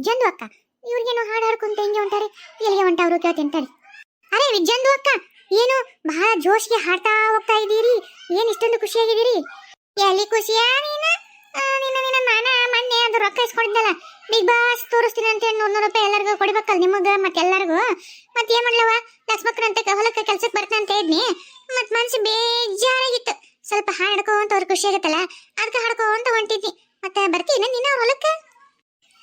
ವಿಜ್ಜಂದು ಅಕ್ಕ ಇವ್ರಿಗೇನು ಹಾಡು ಹಾಡ್ಕೊಂತ ಹಿಂಗೆ ಹೊಂಟಾರೆ, ಎಲ್ಲಿಗೆ ಹೊಂಟವ್ರು ಕೇಳ್ತೀನಿ ತಡಿ. ಅರೆ ವಿಜ್ಜಂದು ಅಕ್ಕ, ಏನು ಬಹಳ ಜೋಶ್ಗೆ ಹಾಡ್ತಾ ಹೋಗ್ತಾ ಇದ್ದೀರಿ, ಏನ್ ಇಷ್ಟೊಂದು ಖುಷಿಯಾಗಿದ್ದೀರಿ? ಎಲ್ಲಿ ಖುಷಿಯಾ ನೀನು? ನಿನ್ನ ನಾನ ಮೊನ್ನೆ ಅದು ರೊಕ್ಕ ಇಸ್ಕೊಂಡಿದ್ದಲ್ಲ, ಬಿಗ್ ಬಾಸ್ ತೋರಿಸ್ತೀನಿ ಅಂತ 100 ರೂಪಾಯಿ ಎಲ್ಲರಿಗೂ ಕೊಡ್ಬೇಕಲ್ಲ, ನಿಮಗ ಮತ್ತೆಲ್ಲರಿಗೂ. ಮತ್ತೆ ಏನ್ ಮಾಡ್ಲವ, ಲಕ್ಷ್ಮಕ್ಕನಂತೆ ಹೊಲಕ್ಕೆ ಕೆಲ್ಸಕ್ಕೆ ಬರ್ತಾನೆ ಅಂತ ಇದ್ನಿ. ಮತ್ ಮನ್ಸು ಬೇಜಾರಾಗಿತ್ತು, ಸ್ವಲ್ಪ ಹಾಡ್ಕೊಂತ ಅವ್ರ ಖುಷಿ ಆಗತ್ತಲ್ಲ, ಅದಕ್ಕೆ ಹಾಡ್ಕೊಂತ ಹೊಂಟಿದ್ನಿ. ಮತ್ತೆ ಬರ್ತೀನ ನೀನು ಅವ್ರ ಹೊಲಕ್ಕೆ?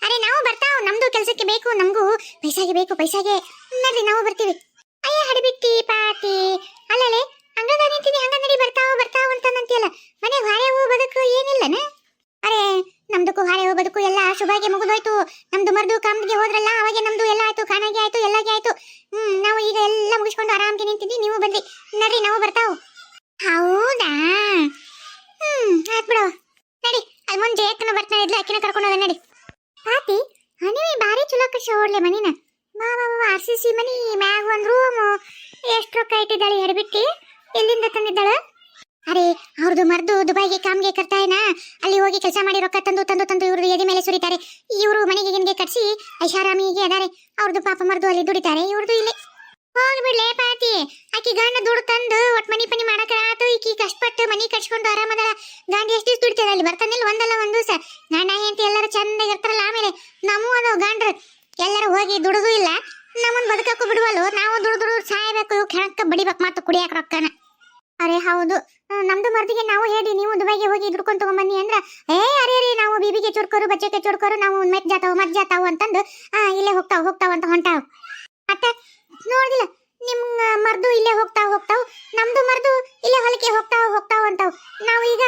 ಅರೆ ನಾವು ಬರ್ತಾವ್, ನಮ್ದು ಕೆಲ್ಸಕ್ಕೆ ಬೇಕು, ನಮಗೂ ಪೈಸಾಗೆ ಬೇಕು, ಪೈಸಾಗೆ. ನಡ್ರಿ ನಾವು ಬರ್ತೀವಿ. ಅಯ್ಯ ಹಡಿಬಿಟ್ಟಿ ಪಾತಿ, ಅಲ್ಲಲೆ ಹಂಗದ ನಿಂತೀನಿ, ಹಂಗ ನಡಿ ಬರ್ತಾವ್ ಅಂತಂತಿಯಲ್ಲ, ಮನೆಗೆ ಹಾಳೆ ಹೂ ಬದುಕು ಏನಿಲ್ಲನ? ಅರೆ ನಮ್ದಕ್ಕೂ ಹಾಳೆ ಹೂ ಬದುಕು ಎಲ್ಲ ಶುಭಾಗಿ ಮುಗಿದೋಯ್ತು. ನಮ್ದು ಮರ್ದು ಕಾಮ್ಗೆ ಹೋದ್ರಲ್ಲ, ಅವಾಗೆ ನಮ್ದು ಎಲ್ಲ ಆಯ್ತು, ಖಾನಾಗೆ ಆಯ್ತು, ಎಲ್ಲಾಗೆ ಆಯ್ತು. ನಾವು ಈಗ ಎಲ್ಲ ಮುಗಿಸ್ಕೊಂಡು ಆರಾಮ್ಗೆ ನಿಂತಿದ್ವಿ, ನೀವು ಬಂದ್ರಿ. ನಡ್ರಿ ನಾವು ಬರ್ತಾವ್. ಹೌದಾ? ಆಯ್ತು ಬಿಡು, ನಡಿ. ಅಲ್ಲಿ ಮುಂದೆ ಜಯಕ್ಕನ ಬರ್ತಾನೆ ಇದ್ಲ, ಅಕ್ಕಿನ ಕರ್ಕೊಂಡು ಹೋಗ ನಡಿ. ಪಾತಿ ನೀವು ಭಾರಿ ಚಲೋ ಕಟ್ಸಿ ಓಡ್ಲೆ ಮನಿನ. ಬಾ ಬಾ ಬಾ, RCC ಮನಿ, ಮ್ಯಾಗ ಒಂದು ರೂಮು. ಎಷ್ಟು ರೊಕ್ಕ ಇಟ್ಟಿದ್ದಾಳೆ ಎಡಬಿಟ್ಟಿ? ಎಲ್ಲಿಂದ ತಂದಿದ್ದಾಳ? ಅರೆ ಅವ್ರದ್ದು ಮರ್ದು ದುಬೈಗೆ ಕಾಮ್ಗೆ ಕರ್ತಾಯನ, ಅಲ್ಲಿ ಹೋಗಿ ಕೆಲಸ ಮಾಡಿ ರೊಕ್ಕ ತಂದು ಇವ್ರದ್ದು ಎದೆ ಮೇಲೆ ಸುರಿತಾರೆ. ಇವರು ಮನೆಗೆ ಗಿನ್ಗೆ ಕಟ್ಸಿ ಐಷಾರಾಮಿಗೆ ಅದಾರೆ. ಅವ್ರದ್ದು ಪಾಪ ಮರ್ದು ಅಲ್ಲಿ ದುಡಿತಾರೆ, ಇವ್ರದ್ದು ಇಲ್ಲಿ. ಹೋಗ್ಬಿಡ್ಲೇ ಪಾತಿ, ಆಕಿ ಗಂಡ ದುಡ್ಡು ತಂದು ಒಟ್ಟು ಮನಿ ಪನಿ ಮಾಡಕ ಆತು. ಈಕಿ ಕಷ್ಟಪಟ್ಟು ಮನಿ ಕಟ್ಸ್ಕೊಂಡು ಆರಾಮದ. ಗಂಡ ಎಷ್ಟು ದಿವ್ಸ ದುಡಿತಾರೆ ಅಲ್ಲಿ, ಬರ್ತಾನಿಲ್ಲ ಒಂದಲ್ಲ ಒಂದು ದಿವಸ. ಗಂಡ ಹೆಂಡತಿ ಎಲ್ಲರೂ ಚಂದಾಗಿ ಇರ್ತಾರಲ್ಲ. ಆಮೇಲೆ ನಮ್ಮೂ ಅದು ಗಂಡ್ರು ಎಲ್ಲರೂ ಹೋಗಿ ದುಡಿದು ಇಲ್ಲ, ನಮ್ಮನ್ನ ಬದುಕಕ್ಕೂ ಬಿಡುವಲ್ಲ. ನಾವು ದುಡ್ದು ಸಾಯಬೇಕು, ಕೆಣಕ್ಕ ಬಡಿಬೇಕು, ಮತ್ತು ಕುಡಿಯಾಕ ರೊಕ್ಕನ. ಅರೆ ಹೌದು, ನಮ್ದು ಮರ್ದಿಗೆ ನಾವು ಹೇಳಿ ನೀವು ದುಬೈಗೆ ಹೋಗಿ ದುಡ್ಕೊಂಡು ತಗೊಂಬನ್ನಿ ಅಂದ್ರ, ಅರೆ ನಾವು ಬಿಬಿಗೆ ಚುಡ್ಕೋರು, ಬಚ್ಚಕ್ಕೆ ಚುಡ್ಕೋರು, ನಾವು ಮತ್ ಜಾತಾವು ಅಂತಂದು ಇಲ್ಲೇ ಹೋಗ್ತಾವ ಅಂತ ಹೊಂಟಾವ್. ಮತ್ತೆ ನೋಡಿಲ್ಲ, ನಿಮ್ ಮರ್ದು ಇಲ್ಲೇ ಹೋಗ್ತಾವ್, ನಮ್ದು ಮರ್ದು ಇಲ್ಲೇ ಹೊಲಕ್ಕೆ ಹೋಗ್ತಾವ್ ಅಂತಾವ್. ನಾವು ಈಗ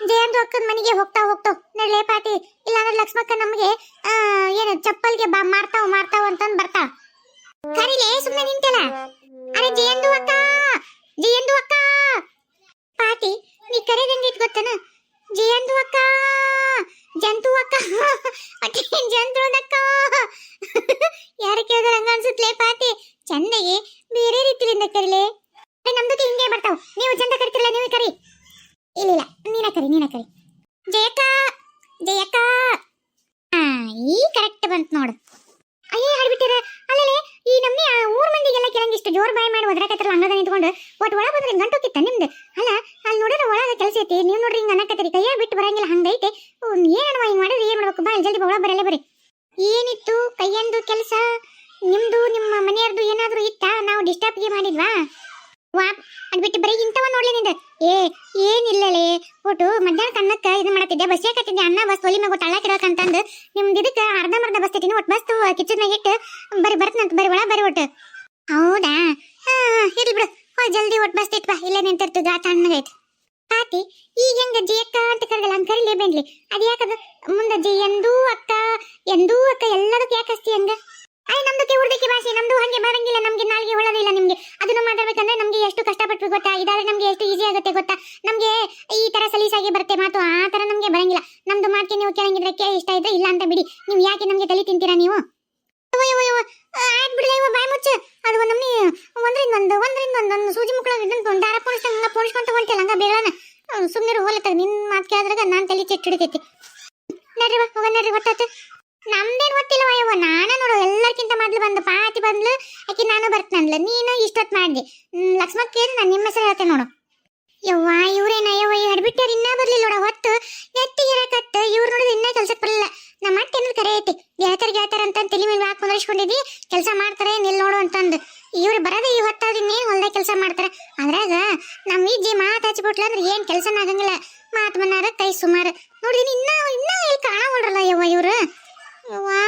ಜಯಂತು ಅಕ್ಕನ ಮನೆಗೆ ಹೋಗ್ತಾವ್. ನಡ್ಲೇ ಪಾಟಿ, ಇಲ್ಲಾಂದ್ರೆ ಲಕ್ಷ್ಮಕ್ಕ ನಮ್ಗೆ ಏನು ಚಪ್ಪಲ್ಗೆ ಮಾರ್ತಾವ್ ಅಂತಂದ್ ಬರ್ತಾವ್. ಕರಿಲೇ ಸುಮ್ಮನೆ ನಿಂತಲ್ಲ. ಅರೆ ಜಯಂತು ಅಕ್ಕ ಪಾಟಿ, ನೀ ಕರೆದಂಗೆ ಗೊತ್ತನ? ಜಯಂತು ಅಕ್ಕ, ಜಂತು ಅಕ್ಕ, ಜಂತುಳದಕ್ಕ. ಯಾರ ಕೇಳಿದ್ರೆ ಹಂಗ ಅನ್ಸುತ್ತಲೇ ಪಾಟಿ. ಚಂದಗೆ ಬೇರೆ ರೀತಿಯಿಂದ ಕರಿಲೇ. ನಮ್ದಕ್ಕೆ ಹಿಂಗೆ ಬರ್ತಾವ್, ನೀವು ಚಂದ ಕರಿತಿರಲ್ಲ, ನೀವು ಕರಿ. ಇಲ್ಲ ನೀನ ಕರಿ. ಜಯಕ್ಕ. ಈ ಕರೆಕ್ಟ್ ಬಂತು ನೋಡು. ಅಯ್ಯೇ ಹಾಡ್ಬಿಟ್ಟಿರ. ಅಲ್ಲೇ ಈ ನಮ್ಮನೆ ಊರ್ ಮಂದಿಗೆಲ್ಲ ಕೆಲಂಗಿಷ್ಟು ಜೋರ್ ಬಾಯ್ ಮಾಡಿ ಒದ್ರಾಕತ್ತಿರಲ್ಲ, ಹಂಗದ ನಿಂತ್ಕೊಂಡು ಒಟ್ಟು ಒಳಗೆ ಬಂದ್ರೆ ಗಂಟೋಕಿತ್ತ ನಿಮ್ದು. ಅಲ್ಲ ಅಲ್ಲಿ ನೋಡಿದ್ರೆ ಒಳಗೆ ಕೆಲಸ ಐತಿ, ನೀವು ನೋಡ್ರಿ ಹಿಂಗ ಅನ್ನಕತ್ತೀರಿ, ಕೈಯ ಬಿಟ್ಟು ಬರಂಗಿಲ್ಲ, ಹಂಗೈತೆ. ಏನವ ಹಿಂಗ್ ಮಾಡಿದ್ರೆ ಏನ್ ಮಾಡ್ಬೇಕು? ಬಾ ಜಲ್ದಿ ಒಳಗೆ ಬರಲ್ಲ ಬರ್ರಿ. ಏನಿತ್ತು ಕೈಯಂದು ಕೆಲಸ? ನಿಮ್ದು ನಿಮ್ಮ ಮನೆಯವ್ರದ್ದು ಏನಾದ್ರು ಇತ್ತ? ನಾವು ಡಿಸ್ಟರ್ಬ್ಗೆ ಮಾಡಿದ್ವಾ? ಅದ್ಬಿಟ್ಟು ಬರೀ ಇಂಥವ ನೋಡ್ಲಿ ನಿಂದ. ಏನಿಲ್ಲಲೇ, ಒಟ್ಟು ಮಧ್ಯಾಹ್ನ ಅನ್ನಕ್ಕ ಇದು ಮಾಡತ್ತಿದ್ದೆ, ಬಸ್ ಯಾಕತ್ತಿದ್ದೆ, ಅನ್ನ ಬಸ್ ಒಲಿ ಮ್ಯಾಗ ಒಟ್ಟು ಅಳ್ಳಾಕಿಡಕಂತಂದು ನಿಮ್ದು ಇದಕ್ಕೆ ಅರ್ಧಂಬರ್ಧ ಬಸ್ ಐತಿ. ಒಟ್ಟು ಬಸ್ ಕಿಚನ್ನಾಗ ಇಟ್ಟು ಬರೀ ಬರ್ತನಂತ, ಬರೀ ಒಳ ಬರೀ ಒಟ್ಟು. ಹೌದಾ? ಇರ್ಲಿ ಬಿಡು, ಹೋಗಿ ಜಲ್ದಿ ಒಟ್ಟು ಬಸ್ ಇಟ್ಬಾ, ಇಲ್ಲೇ ನಿಂತಿರ್ತು, ಗಾ ತಣ್ಣಗೈತಿ. ಪಾತಿ ಈಗ ಹೆಂಗ ಜಯಕ್ಕ ಅಂತ ಕರಗಲ್ಲ, ಹಂಗ ಕರಿಲೇ ಬೇಡ್ಲಿ. ಅದ್ ಯಾಕದ ಮುಂದೆ ಎಂದೂ ಅಕ್ಕ ಎಲ್ಲದಕ್ಕೆ ಯಾಕೆ ಹಸ್ತಿ ಹಂಗ? ನಮ್ದಕ್ಕೆ ಉರ್ದಕ್ಕೆ ಭಾಷೆ, ನಮ್ದು ಹಂಗೆ ಬರಂಗಿಲ್ಲ, ನಮ್ಗೆ ನಾಲ್ಗೆ ಹೊಳೋದಿಲ್ಲ. ನಿಮ್ಗೆ ಅದನ್ನು ಮಾತಾಡ್ಬೇಕಂದ್ರೆ ನಮ್ಗೆ ಎಷ್ಟು ಕಷ್ಟಪಟ್ಟು ಗೊತ್ತಾ, ಇದಾದ್ರೆ ನಮ್ಗೆ ಎಷ್ಟು ಈಸಿ ಆಗುತ್ತೆ ಗೊತ್ತಾ. ನಮ್ಗೆ ಈ ತರ ಸಲೀಸಾಗಿ ಬರುತ್ತೆ ಮಾತು, ಆ ತರ ನಮ್ಗೆ ಬರಂಗಿಲ್ಲ. ನಮ್ದು ಮಾತಿಗೆ ನೀವು ಕೇಳಂಗಿದ್ರೆ ಕೇಳಿ, ಇಷ್ಟ ಇದ್ರೆ ಇಲ್ಲ ಅಂತ ಬಿಡಿ. ನೀವು ಯಾಕೆ ನಮ್ಗೆ ತಲೆ ತಿಂತೀರಾ ನೀವು? ಆಯ್ತು ಬಿಡಿ, ಬಾಯ್ ಮುಚ್ಚು. ಅದು ನಮ್ಮಿ ಒಂದ್ರಿಂದ ಒಂದು ಸೂಜಿ ಮುಕ್ಕಳ ದಾರ ಪೋಣಿಸ್ಕೊಂತ ಹೊಂಟಿಲ್ಲ, ಹಂಗ ಬೇಡನ ಸುಮ್ಮನೆ ಹೋಲತ್ತಾಗ ನಿನ್ ಮಾತು ಕೇಳಿದ್ರಾಗ ನಾನು ತಲೆ ಚಿಟ್ಟಿಡ್ತೈತಿ. ನಡ್ರಿ ಹೋಗ, ನಡ್ರಿ ಗೊತ್ತಾಯ್ತು. ನಮ್ದೇನ್ ಗೊತ್ತಿಲ್ಲ ಯವ್ವ, ನಾನ ನೋಡು ಎಲ್ಲರ್ಕಿಂತ ಮೊದ್ಲು ಬಂದು ಪಾತಿ ಬಂದ್ಲು, ಆಕಿ ನಾನು ಬರ್ತನಂದ್ಲ, ನೀನು ಇಷ್ಟೊತ್ತು ಮಾಡ್ದಿ. ಲಕ್ಷ್ಮಕ್ಕ ನಾನು ನಿಮ್ಮ ಹೆಸರು ಹೇಳ್ತೇನೆ ನೋಡು. ಯವ್ವ ಇವ್ರೇನ ಯವ್ವ ಹಡ್ಬಿಟ್ಟಾರ, ಇನ್ನ ಬರ್ಲಿಲ್ಲ ನೋಡ. ಹೊತ್ತು ಎತ್ತಿಗಿರಕತ್ತ ಇವ್ರು ನೋಡಿದ್ರೆ ಇನ್ನ ಕೆಲ್ಸಕ್ಕೆ ಬರಲಿಲ್ಲ. ನಮ್ಮ ಅಟ್ಟ ಏನಾದ್ರು ಕರೆ ಐತಿ, ಗೆಳತಾರ ಅಂತ ತಲೆ ಮೇಲೆ ಹಾಕಿ ಕುಂದರ್ಸ್ಕೊಂಡಿದ್ವಿ, ಕೆಲಸ ಮಾಡ್ತಾರೆ ನಿಲ್ ನೋಡು ಅಂತಂದು. ಇವ್ರು ಬರೋದೇ ಈ ಹೊತ್ತಾದ ಇನ್ನೇನು ಹೊಲ್ದಾಗ ಕೆಲಸ ಮಾಡ್ತಾರೆ. ಅದ್ರಾಗ ನಮ್ಮ ವಿಜ್ಜಿ ಮಾತು ಹಚ್ಬಿಟ್ಲ ಅಂದ್ರೆ ಏನ್ ಕೆಲಸನ ಆಗಂಗಿಲ್ಲ. ಮಾತು ಮನ್ನಾರ ಕೈ ಸುಮಾರು ನೋಡಿದೀನಿ. ಇನ್ನ ಎಲ್ಲಿ ಕಾಣವಲ್ರಲ್ಲ ಯವ್ವ ಇವ್ರು. ವಾ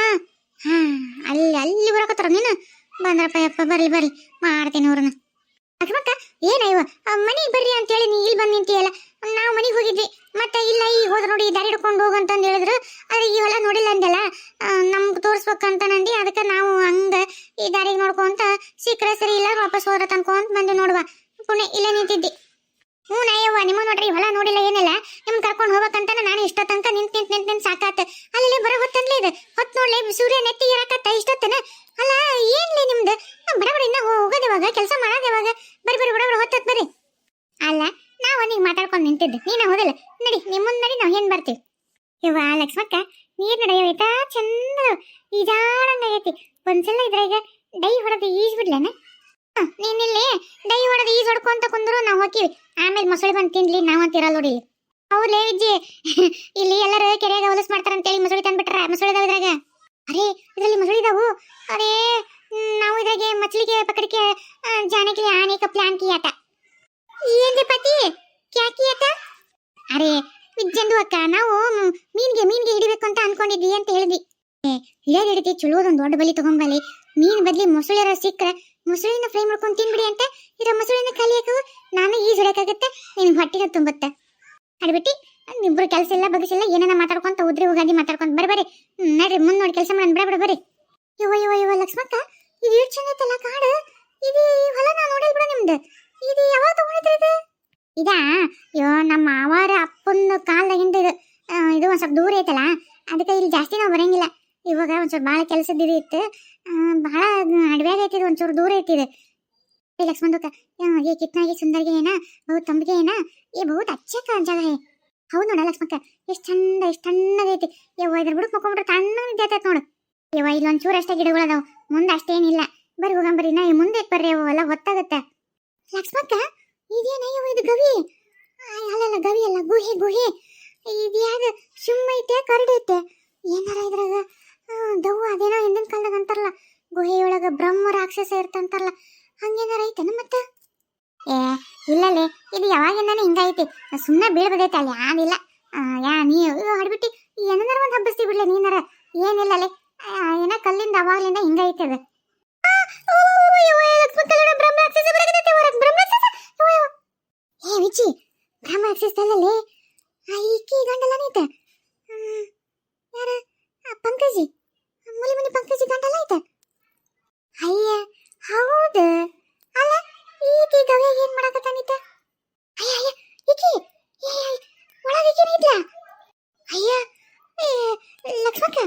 ಅಲ್ಲಿ ಬರಕತ್ತಾರ. ನೀನು ಬಂದ್ರಪ್ಪ ಯಪ್ಪ, ಬರ್ಲಿ ಮಾಡ್ತೀನಿ ಅವ್ರನ್ನ. ಲಕ್ಷ್ಮಕ್ಕ ಏನಯ್ಯವ ಮನೆಗೆ ಬರ್ರಿ ಅಂತೇಳಿ ನೀ ಇಲ್ಲಿ ಬಂದು ನಿಂತಿಯಲ್ಲ. ನಾವು ಮನೆಗೆ ಹೋಗಿದ್ವಿ, ಮತ್ತೆ ಇಲ್ಲ ಈಗ ಹೋದ್ರ ನೋಡಿ ದಾರಿ ಹಿಡ್ಕೊಂಡು ಹೋಗಂತಂದು ಹೇಳಿದ್ರು. ಆದ್ರೆ ಈ ಹೊಲ ನೋಡಿಲ್ಲ ಅಂದೆಲ್ಲ, ನಮ್ಗೆ ತೋರಿಸ್ಬೇಕಂತ ನಂದಿ. ಅದಕ್ಕೆ ನಾವು ಹಂಗ ಈ ದಾರಿಗೆ ನೋಡ್ಕೊಂತ ಸಿಕ್ಕರೆ ಸರಿ, ಇಲ್ಲ ವಾಪಸ್ ಹೋದ್ರ ತನ್ಕೊಂತ ಬಂದು ನೋಡುವ ಪುಣೆ ಇಲ್ಲೇ ನಿಂತಿದ್ದಿ. ನಯ್ಯವ್ವ ನಿಮ್ಮ ನೋಡ್ರಿ ಹೊಲ ನೋಡಿಲ್ಲ ಏನಿಲ್ಲ, ನಿಮ್ ಕರ್ಕೊಂಡು ಹೋಗ್ಬೇಕಂತ ನಾನು ಇಷ್ಟೋ ತನಕ ನಿಂತ್ ಸಾಕಾತ. ಅಲ್ಲಿ ಬರೋ ಹೊತ್ತಂದ್ಲೇ ಇದು ಹೊತ್ತು ನೋಡ್ಲಿ, ಸೂರ್ಯ ನೆತ್ತಿಗೆ ಇರಕತ್ತ ಇಷ್ಟೊತ್ತನ. ಅಲ್ಲ ಏನ್ಲಿ ನಿಮ್ದು ಬಡ ಇನ್ನ ಹೋಗೋದಿವಾಗ, ಕೆಲಸ ಮಾಡೋದಿವಾಗ. ಬರ್ರಿ ಬಡ ಹೊತ್ತತ್ ಬರ್ರಿ. ಅಲ್ಲ ನಾವು ನೀಗ ಮಾತಾಡ್ಕೊಂಡು ನಿಂತಿದ್ದೆ, ನೀನ ಹೋದಲ್ಲ. ನಡಿ ನಿಮ್ಮುಂದ್ ನಡಿ, ನಾವು ಏನ್ ಬರ್ತೀವಿ. ಯವ್ವ ಲಕ್ಷ್ಮಕ್ಕ ನೀರ್ ನಡೆಯೈತಾ ಚಂದ ಈಜಾಡಂಗೈತಿ. ಒಂದ್ಸಲ ಇದ್ರಾಗ ಡೈ ಹೊಡೆದು ಈಜ್ ಬಿಡ್ಲೇನ? ನೀನಿಲ್ಲಿ ಡೈ ಹೊಡೆದು ಈಜ್ ಹೊಡ್ಕೊಂತ ಕುಂದ್ರು ನಾವು ಹೋಗ್ತೀವಿ. ಆಮೇಲೆ ಮೊಸಳೆ ಬಂದು ತಿನ್ಲಿ ನಾವಂತ ಇರಲ್ಲ ನೋಡಿ. ಹೌದ್ಲೇ ವಿಜ್ಜಿ, ಇಲ್ಲಿ ಎಲ್ಲರೂ ಕೆರೆಯಾಗ ಹೊಲಸ್ ಮಾಡ್ತಾರಂತೇಳಿ ಮೊಸಳೆ ತಂದ್ಬಿಟ್ರ. ಮೊಸಳೆ ಇದಾವ ಇದ್ರಾಗ. ಅರೇ ಇದ್ರಲ್ಲಿ ಮೊಸಳೆ ಇದಾವು. ಅರೇ ನಾವು ಇದ್ರಾಗೆ ಮछली पकड़ जाने के लिए आने का प्लान किया था. ಏನ್ರಿ ಪತಿ ಕ್ಯಾ ಕಿಯಾ था? ಅರೇ ವಿಜ್ಜಂದು ಅಕ್ಕ, ನಾವು ಮೀನ್ಗೆ ಹಿಡಿಬೇಕು ಅಂತ ಅನ್ಕೊಂಡಿದ್ವಿ ಅಂತ ಹೇಳಿದ್ವಿ. ಹಿಡಿಯೋದು ಹಿಡಿತಿ ಚಲೋದೊಂದು ದೊಡ್ಡ ಬಲಿ ತಗೊಂಬಲಿ. ಮೀನ್ ಬದ್ಲಿ ಮೊಸಳೆರ ಸಿಕ್ಕರೆ ಮೊಸಳೆನ ಫ್ರೈ ಮಾಡ್ಕೊಂಡು ತಿನ್ಬಿಡಿ ಅಂತ. ಇರೋ ಮೊಸಳೆನ ಖಾಲಿ ಹಾಕವು, ನಾನು ಈಜ್ ಹೊಡಕಾಗತ್ತೆ, ನಿನ್ ಹೊಟ್ಟಿನ ತುಂಬತ್ತೆ. ಅಡ್ಬಿಟ್ಟಿ ಇಬ್ರು ಕೆಲಸ ಇಲ್ಲ ಬಗ್ಸಿಲ್ಲ, ಏನೇನ ಮಾತಾಡ್ಕೊಂತ ಉದ್ರಿ ಹೋಗಾದಿ ಮಾತಾಡ್ಕೊಂತ ಬರ್ಬರಿ. ನಡ್ರಿ ಮುಂದ್ ನೋಡಿ ಕೆಲಸ ಮಾಡೋಣ, ಬರ್ರಿ. ಇವ ಲಕ್ಷ್ಮಕ್ಕ, ಇದು ಎಷ್ಟು ಚಂದ ಐತಲ್ಲ ಕಾಡು. ಇದು ಹೊಲ ನಾ ನೋಡಿಲ್ ಬಿಡ ನಿಮ್ದು. ಇದು ಯಾವಾಗ ತಗೊಂಡಿದ್ರಿ ಇದು? ಇದಾ ನಮ್ಮ ಅವರ ಅಪ್ಪನ ಕಾಲದಾಗಿಂದ ಇದು ಒಂದ್ ಸ್ವಲ್ಪ ದೂರ ಐತಲ್ಲ, ಅದಕ್ಕೆ ಇಲ್ಲಿ ಜಾಸ್ತಿ ನಾವು ಬರಂಗಿಲ್ಲ. ಇವಾಗ ಒಂದ್ ಸ್ವಲ್ಪ ಭಾಳ ಕೆಲಸದ ಇತ್ತು, ಭಾಳ ಅಡವ್ಯಾಗ ಐತಿದ್, ಒಂಚೂರು ದೂರ ಐತಿದೆ. लक्ष्मण का ये कितना ये सुंदर है ना, बहुत तंबगे है ना, ये बहुत अच्छा का जगह है. ಹೌದು ನೋಡ ಲಕ್ಷ್ಮಕ್ಕ, ಎಷ್ಟು ಚಂದಗೈತಿ. ಯವ್ವ ಇದ್ರ ಬುಡಕ್ ಮಕ್ಕೊಂಡ್ರೆ ತಣ್ಣಗೈತೆ ನೋಡು. ಯವ್ವ ಇಲ್ಲಿ ಒಂಚೂರು ಅಷ್ಟೇ ಗಿಡಗಳು ಅದಾವ, ಮುಂದೆ ಅಷ್ಟೇನಿಲ್ಲ. ಬರ್ರಿ ಹೋಗಂಬರಿ, ನಾ ಮುಂದೆ ಬರ್ರಿ, ಅವೆಲ್ಲ ಹೊತ್ತಾಗತ್ತೆ. ಲಕ್ಷ್ಮಕ್ಕ ಇದೇನ ಯವ್ವ ಇದು? ಗವಿ ಅಲ್ಲಲ್ಲ, ಗವಿ ಅಲ್ಲ, ಗುಹೆ. ಇದು ಯಾವ್ದು ಸುಮ್ಮ ಐತೆ ಕರಡೈತೆ ಏನಾರ ಇದ್ರಾಗ ದವ್ವ ಅದೇನೋ ಹಿಂದಿನ ಕಾಲದಾಗ ಅಂತಾರಲ್ಲ, ಗುಹೆಯೊಳಗ ಬ್ರಹ್ಮ ರಾಕ್ಷಸ ಇರ್ತಂತಾರಲ್ಲ, ಹಂಗೇನಾರ ಐತೆನ ಮತ್ತ? ಏ ಇಲ್ಲಲೇ, ಇದು ಯಾವಾಗಿಂದಾನೆ ಹಿಂಗೈತಿ, ಸುಮ್ಮನೆ ಬೀಳ್ಬೋದೈತೆ ಅಲ್ಲಿ, ಯಾವಿಲ್ಲ. ನೀ ಹಡ್ಬಿಟ್ಟಿ ಏನಾರ ಒಂದು ಹಬ್ಬಸ್ತಿ ಬಿಡ್ಲೆ ನೀನಾರ. ಏನಿಲ್ಲಲೇ, ಏನ ಕಲ್ಲಿಂದ ಅವಾಗ್ಲಿಂದ ಹಿಂಗೈತೆ ಅದು. ಏ ವಿಚಿ, ಬ್ರಹ್ಮ ರಾಕ್ಷಸ ಅಲ್ಲಲೇ, ಈಕಿ ಗಂಡಲ್ಲ ಐತೆ. ಯಾರ? ಪಂಕಜಿ, ಮುನಿ ಪಂಕಜಿ ಗಂಡಲ್ಲ ಐತೆ. ಅಯ್ಯ ಹೌದು ಅಲ್ಲ, ಈಕಿ ಗವ್ಯಾಗ ಏನ್ ಮಾಡಕತ್ತಾನಿತ್ತ? ಅಯ್ಯ ಈಕಿ ಒಳಗೆ ಈಕಿನ ಇದ್ಲ? ಅಯ್ಯ ಲಕ್ಷ್ಮಕ್ಕ,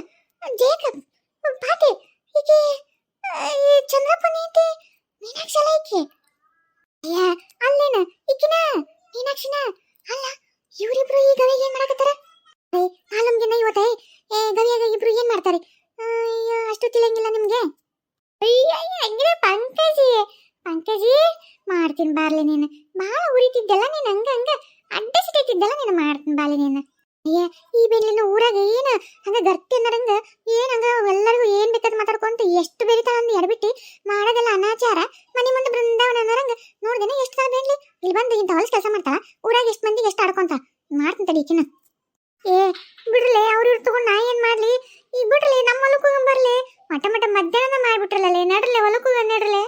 ಜೇಕಬ್, ಪಾಟಿ, ಈಕಿ ಚಂದ್ರಪ್ಪನ ಐತಿ, ಮೀನಾಕ್ಷಿ ಅಲ್ಲ ಈಕಿ? ಅಯ್ಯ ಅಲ್ಲೇನ ಈಕಿನ ಮೀನಾಕ್ಷಿನ ಅಲ್ಲ, ಇವರಿಬ್ರು ಈ ಗವ್ಯಾಗ ಏನ್ ಮಾಡಕತ್ತಾರ? ನಾಲಮ್ಗಿನ ಇವತ್ತೈ ಗವ್ಯಾಗ ಇಬ್ರು ಏನ್ ಮಾಡ್ತಾರೆ? ಅಷ್ಟು ತಿಳಿಯಂಗಿಲ್ಲ ನಿಮ್ಗೆ? ಅಯ್ಯ ಪಂಕಜಿ ಮಾಡ್ತೀನಿ ಬಾರ್ಲಿ, ನೀನು ಭಾಳ ಉರಿತಿದ್ದಲ್ಲ, ನೀನು ಹಂಗ ಅಡ್ಡಸಿಟ್ಟಿದ್ದಲ್ಲ, ನೀನು ಮಾಡ್ತೀನಿ ಬಾರ್ಲಿ ನೀನು. ಅಯ್ಯ ಈ ಬೆಲ್ಲಿನ ಊರಾಗ ಏನು ಹಂಗ ಗರ್ತಿ ಅನ್ನರಂಗ ಏನ್ ಹಂಗ ಎಲ್ಲರಿಗೂ ಏನ್ ಬೇಕಾದ್ ಮಾತಾಡ್ಕೊಂತ ಎಷ್ಟು ಬೆರಿತಾಳ ಅಂದ್ ಎಡಬಿಟ್ಟಿ ಮಾಡೋದೆಲ್ಲ ಅನಾಚಾರ. ಮನೆ ಮುಂದೆ ಬೃಂದಾವನ ಅನ್ನೋರಂಗ ನೋಡ್ದೇನೆ ಎಷ್ಟು ಕಾಲ ಬೇಡ್ಲಿ, ಇಲ್ಲಿ ಬಂದು ಇಂಥ ಹೊಲಸ್ ಕೆಲಸ ಮಾಡ್ತಾಳ, ಊರಾಗ ಎಷ್ಟು ಮಂದಿಗೆ ಎಷ್ಟು ಆಡ್ಕೊಂತ ಮಾಡ್ತೀನಿ ತಡಿ ಈಕಿನ. ಏ ಬಿಡ್ರಲೆ, ಅವ್ರು ತಗೊಂಡು ನಾ ಏನ್ ಮಾಡ್ಲಿ? ಈಗ ಬಿಡ್ರಲಿ, ನಮ್ಮ ಹೊಲಕ್ಕೂ ಬರ್ಲಿ, ಮಟ ಮಧ್ಯಾಹ್ನ ಮಾಡ್ಬಿಟ್ರಲ್ಲೇ, ನಡ್ರಲೆ ಹೊಲಕ್ಕೂ ನಡ್ರಲೆ.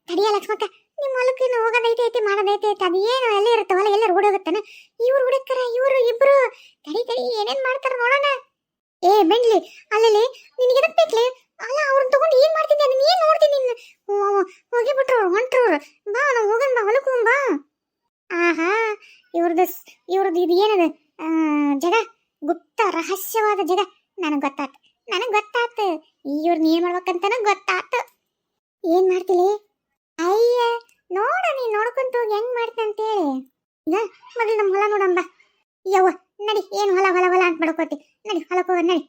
ತಡಿಯ ಲಕ್ಷ್ಮಕ್ಕ, ನಿಮ್ಮ ಹೊಲಕ್ಕೇನು ಹೋಗೋದೈತೆ ಮಾಡೋದೈತೆ, ಅದು ಏನು ಎಲ್ಲ ಇರುತ್ತೆ ಹೊಲ, ಎಲ್ಲರೂ ಓಡೋಗುತ್ತಾನ. ಇವ್ರು ಹುಡುಕರ, ಇವ್ರು ಇಬ್ರು ತಡಿ ಏನೇನ್ ಮಾಡ್ತಾರ ನೋಡೋಣ. ಏ ಬೆಂಡ್ಲಿ, ಅಲ್ಲಲ್ಲಿ ನಿನಗೆ ಎದಕ್ ಬೇಕ್ಲಿ? ಅಲ್ಲ ಅವ್ರನ್ನ ತಗೊಂಡು ಏನ್ ಮಾಡ್ತಿದ್ದೆ, ಅದನ್ನ ಏನ್ ನೋಡ್ತೀನಿ ನೀನು? ಹೋಗಿಬಿಟ್ರು, ಹೊಂಟ್ರವ್ರು. ಬಾ ನಾವು ಹೋಗೋಣ, ಬಾ ಹೊಲಕ್ಕೆ ಹೋಗೋಣ ಬಾ. ಆಹಾ, ಇವ್ರದ್ದು ಇದು ಏನದ ಜಗ, ಗುಪ್ತ ರಹಸ್ಯವಾದ ಜಗ. ನನಗೆ ಗೊತ್ತಾತು ಇವ್ರನ್ನ ಏನ್ ಮಾಡ್ಬೇಕಂತನ ಗೊತ್ತಾತು. ಏನ್ ಮಾಡ್ತಿಲಿ? ಅಯ್ಯ ನೋಡ, ನೀ ನೋಡ್ಕೊಂತ ಹೋಗಿ ಹೆಂಗ್ ಮಾಡ್ತಂತೇಳಿ. ಈಗ ಮೊದಲು ನಮ್ಮ ಹೊಲ ನೋಡಂಬ. ಯವ್ವ ನಡಿ, ಏನು ಹೊಲ ಅಂತ ಮಾಡ್ಕೋತಿ, ನಡಿ ಹೊಲಕ್ಕೆ ಹೋಗೋಣ ನಡಿ.